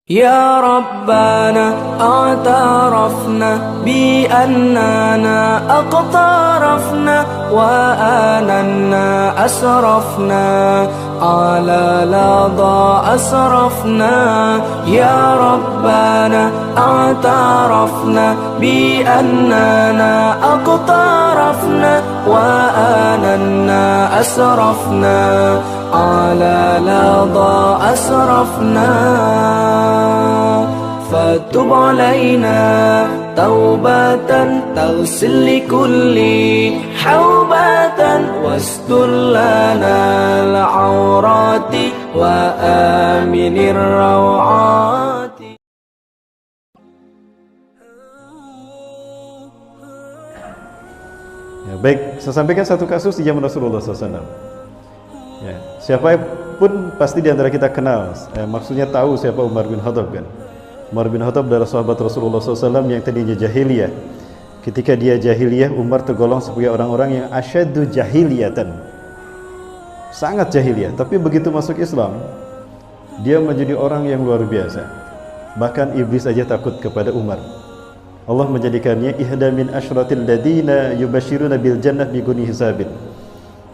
يا ربنا اعترفنا بأننا أقترفنا وآننا أسرفنا على لظى أسرفنا يا ربنا اعترفنا بأننا أقترفنا وآننا أسرفنا على لظى أسرفنا فتب علينا توبة تغسل لكل حوبة واستر لنا العورات وآمن الروعات. Ya, baik, saya sampaikan satu kasus di zaman Rasulullah SAW. Ya, siapa pun pasti di antara kita kenal, maksudnya tahu siapa Umar bin Khattab kan. Umar bin Khattab adalah sahabat Rasulullah SAW yang tadinya jahiliyah. Ketika dia jahiliyah, Umar tergolong sebagai orang-orang yang asyaddu jahiliyatan, sangat jahiliyah. Tapi begitu masuk Islam, dia menjadi orang yang luar biasa. Bahkan iblis aja takut kepada Umar. Allah menjadikannya ihda min asyratil ladina yubashiruna bil jannah biguni hisabin.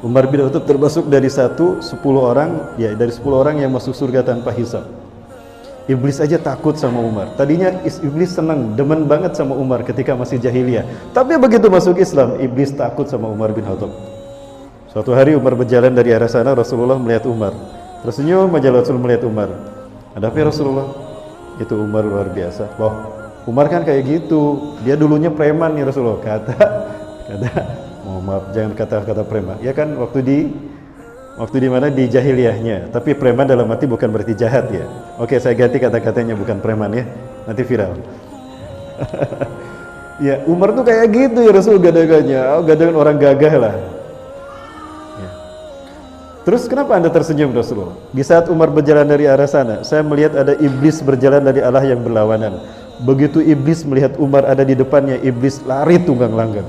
Umar bin Khattab termasuk dari 10 orang, ya dari 10 orang yang masuk surga tanpa hisab. Iblis aja takut sama Umar. Tadinya iblis senang, demen banget sama Umar ketika masih jahiliyah. Tapi begitu masuk Islam, iblis takut sama Umar bin Khattab. Suatu hari Umar berjalan dari arah sana, Rasulullah melihat Umar. Tersenyum aja Rasul melihat Umar. Ada apa ya Rasulullah? Itu Umar luar biasa. Loh, Umar kan kayak gitu. Dia dulunya preman nih Rasulullah. Kata mohon maaf, jangan kata-kata preman. Ya kan waktu di mana di jahiliyahnya. Tapi preman dalam arti bukan berarti jahat ya. Oke, saya ganti kata-katanya bukan preman ya. Nanti viral. Ya, Umar tuh kayak gitu ya Rasul gadagannya. Oh, gadagan orang gagah lah. Ya. Terus kenapa Anda tersenyum Rasulullah? Di saat Umar berjalan dari arah sana, saya melihat ada iblis berjalan dari arah yang berlawanan. Begitu iblis melihat Umar ada di depannya, iblis lari tunggang langgang.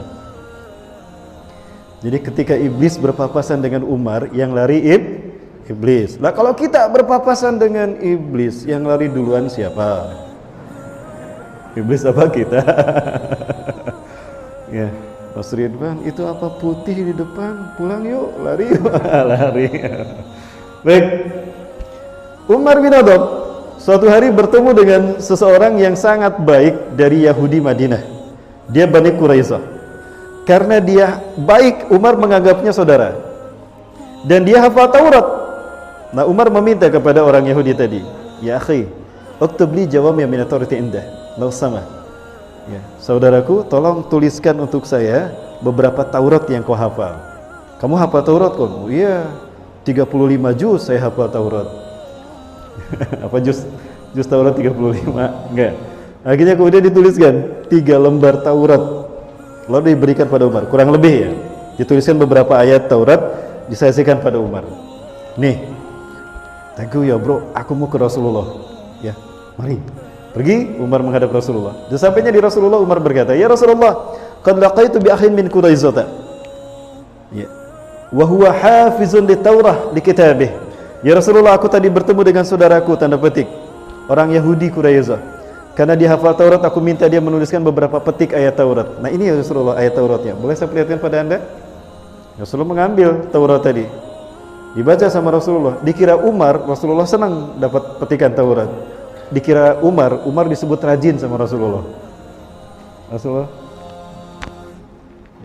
Jadi ketika iblis berpapasan dengan Umar, yang lari iblis. Lah kalau kita berpapasan dengan iblis, yang lari duluan siapa? Iblis apa kita? Ya, Mas Ridwan, itu apa putih di depan? Pulang yuk, lari yuk. Lari. Baik. Umar bin Khattab suatu hari bertemu dengan seseorang yang sangat baik dari Yahudi Madinah. Dia Bani Quraisyah. Karena dia baik, Umar menganggapnya saudara. Dan dia hafal Taurat. Nah, Umar meminta kepada orang Yahudi tadi, "Ya akhi, uktub li jawami' min at-Taurati indah." Law sama. Ya, saudaraku, tolong tuliskan untuk saya beberapa Taurat yang kau hafal. Kamu hafal Taurat kan? Oh, iya. 35 juz saya hafal Taurat. Apa juz Taurat 35? Enggak. Akhirnya kemudian dituliskan 3 lembar Taurat. Lalu diberikan pada Umar, kurang lebih ya, dituliskan beberapa ayat Taurat, disaksikan pada Umar. Nih, thank you ya bro, aku mau ke Rasulullah. Ya, mari. Pergi, Umar menghadap Rasulullah. Dan sampainya di Rasulullah, Umar berkata, "Ya Rasulullah, qad laqaitu bi akhin min Quraisyah. Ya. Wa huwa hafizun li Taurah li kitabih." Ya Rasulullah, aku tadi bertemu dengan saudaraku, tanda petik, orang Yahudi Quraisyah. Karena dia hafal Taurat, aku minta dia menuliskan beberapa petik ayat Taurat. Nah ini ya Rasulullah ayat Tauratnya. Boleh saya perlihatkan pada Anda? Rasulullah mengambil Taurat tadi, dibaca sama Rasulullah. Dikira Umar, Rasulullah senang dapat petikan Taurat. Dikira Umar disebut rajin sama Rasulullah.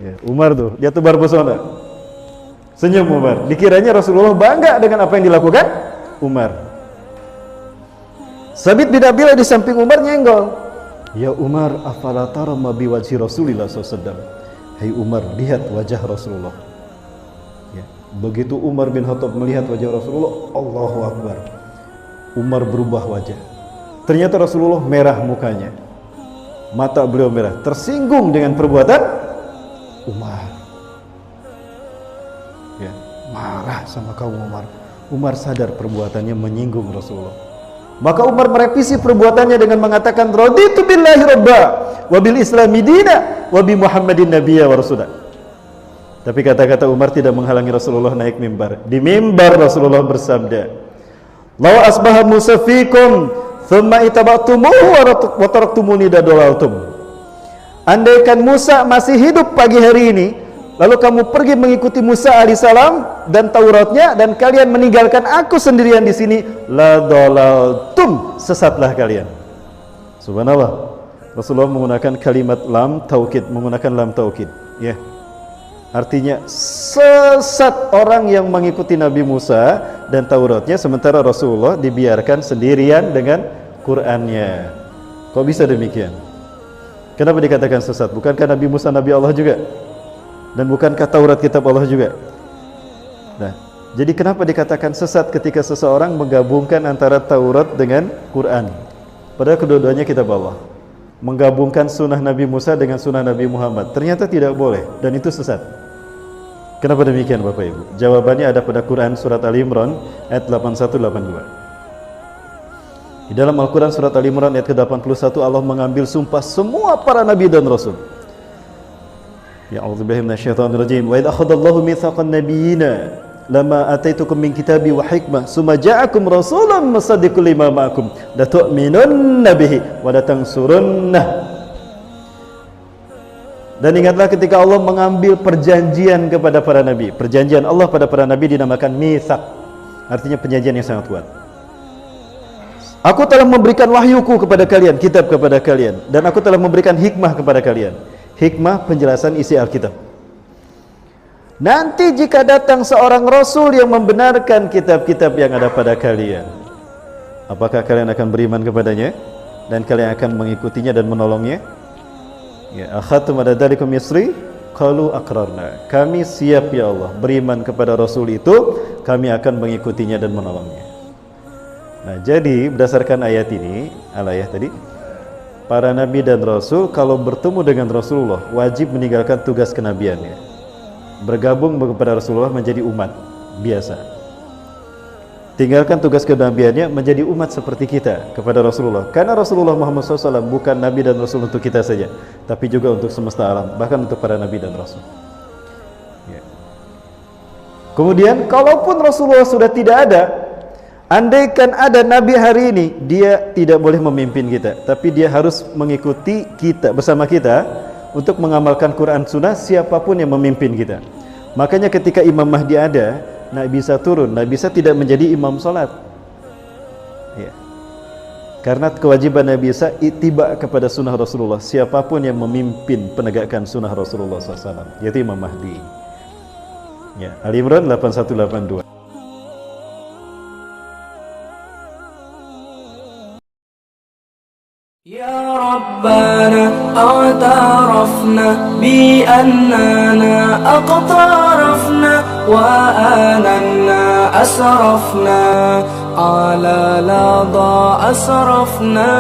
Ya, Umar tuh, dia tebar pesona. Senyum Umar. Dikiranya Rasulullah bangga dengan apa yang dilakukan Umar. Sabit bin Abdillah di samping Umar nyenggol. "Ya Umar, afala tara ma bi wajhi Rasulillah SAW." Hai Umar, lihat wajah Rasulullah. Ya, begitu Umar bin Khattab melihat wajah Rasulullah, Allahu Akbar. Umar berubah wajah. Ternyata Rasulullah merah mukanya. Mata beliau merah, tersinggung dengan perbuatan Umar. Ya, marah sama kaum Umar. Umar sadar perbuatannya menyinggung Rasulullah. Maka Umar merevisi perbuatannya dengan mengatakan, "Raditu billahi rabba wa bil islami dina wa bi Muhammadin nabiyya wa rasula." Tapi kata-kata Umar tidak menghalangi Rasulullah naik mimbar. Di mimbar Rasulullah bersabda, "Law asbaha Musa fikum thumma itaba'tumuhu wa taraktumuni dalaltum. Andaikan Musa masih hidup pagi hari ini, lalu kamu pergi mengikuti Musa alaihissalam dan Tauratnya, dan kalian meninggalkan aku sendirian di sini, la dalaltum, sesatlah kalian. Subhanallah. Rasulullah menggunakan kalimat lam taukid, menggunakan lam taukid, ya. Artinya sesat orang yang mengikuti Nabi Musa dan Tauratnya, sementara Rasulullah dibiarkan sendirian dengan Qur'annya. Kok bisa demikian? Kenapa dikatakan sesat? Bukankah Nabi Musa Nabi Allah juga? Dan bukankah Taurat kitab Allah juga? Nah, jadi kenapa dikatakan sesat ketika seseorang menggabungkan antara Taurat dengan Quran? Padahal kedua-duanya kitab Allah. Menggabungkan sunnah Nabi Musa dengan sunnah Nabi Muhammad, ternyata tidak boleh, dan itu sesat. Kenapa demikian Bapak Ibu? Jawabannya ada pada Quran surat Ali Imran ayat 81-82. Di dalam Al-Quran surat Ali Imran ayat ke-81, Allah mengambil sumpah semua para nabi dan rasul. Ya a'udzubillahi minasyaitonir rajim. Wa idh akhadallahu mitsaqan nabiyyina lama ataitukum min kitabi wa hikmah summa ja'akum rasulun musaddiqul lima ma'akum la tu'minunna bihi wa la tansurunnah. Dan ingatlah ketika Allah mengambil perjanjian kepada para nabi. Perjanjian Allah pada para nabi dinamakan mitsaq. Artinya perjanjian yang sangat kuat. Aku telah memberikan wahyuku kepada kalian, kitab kepada kalian, dan aku telah memberikan hikmah kepada kalian. Hikmah penjelasan isi Alkitab. Nanti jika datang seorang rasul yang membenarkan kitab-kitab yang ada pada kalian, apakah kalian akan beriman kepadanya dan kalian akan mengikutinya dan menolongnya? Ya, akhatum ada dzalikum yusri qalu aqrarna. Kami siap ya Allah beriman kepada rasul itu, kami akan mengikutinya dan menolongnya. Nah, jadi berdasarkan ayat ini, al-ayat tadi, para nabi dan rasul kalau bertemu dengan Rasulullah wajib meninggalkan tugas kenabiannya, bergabung kepada Rasulullah menjadi umat biasa, tinggalkan tugas kenabiannya menjadi umat seperti kita kepada Rasulullah, karena Rasulullah Muhammad SAW bukan nabi dan rasul untuk kita saja, tapi juga untuk semesta alam, bahkan untuk para nabi dan rasul. Ya. Kemudian kalaupun Rasulullah sudah tidak ada, andaikan ada nabi hari ini, dia tidak boleh memimpin kita, tapi dia harus mengikuti kita, bersama kita untuk mengamalkan Quran Sunnah siapapun yang memimpin kita. Makanya ketika Imam Mahdi ada, Nabi Isa turun, Nabi Isa tidak menjadi imam salat, ya. Karena kewajiban Nabi Isa ittiba kepada sunnah Rasulullah, siapapun yang memimpin penegakan sunnah Rasulullah SAW, yaitu Imam Mahdi. Ya, Ali Imran 8182. يا ربنا اعترفنا بأننا اقترفنا وآننا أسرفنا على لظى أسرفنا.